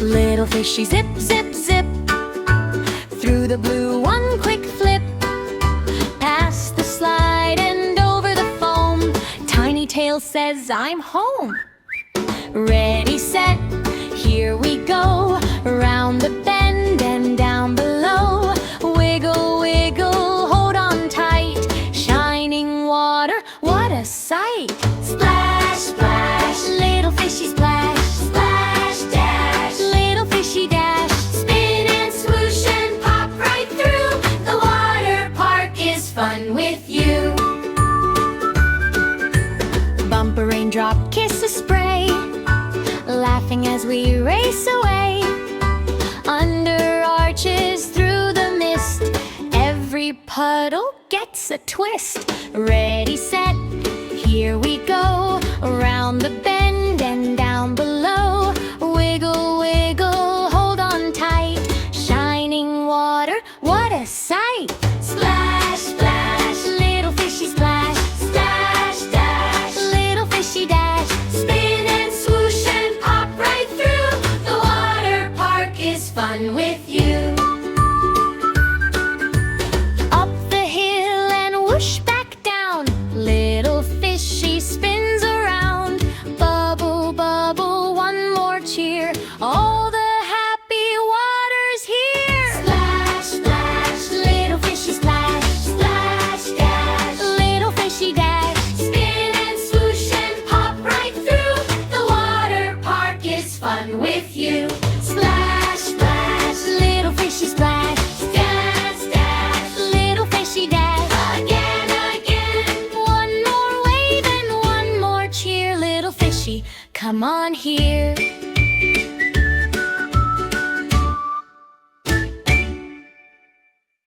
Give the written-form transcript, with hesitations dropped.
Little fishy zip, zip, zip, through the blue one quick flip, past the slide and over the foam. Tiny tail says, I'm home. Ready, set, here we go, round the bend and down below. Wiggle, wiggle, hold on tight, shining water, what a sight! Splash, splash, little fishy splash, splash, dash, little fishy dash, spin and swoosh and pop right through. The water park is fun with you. Bumper, raindrop, kiss a spray, laughing as we race away. Under arches, through the mist, every puddle gets a twist. Ready, set, here we go, around the bend and down below. Wiggle, wiggle, hold on tight, shining water, what a sight! Splash, splash, little fishy splash, splash, dash, little fishy dash, spin and swoosh and pop right through. The water park is fun with you. Up the hill and whoosh back down, little fishy spins around. Bubble, bubble, one more cheer, all the happy water's here. Splash, splash, little fishy splash, splash, dash, little fishy dash, spin and swoosh and pop right through. The water park is fun with you. Splash, splash, little fishy splash, dance, dash, little fishy dash, again, again. One more wave and one more cheer, little fishy, come on here.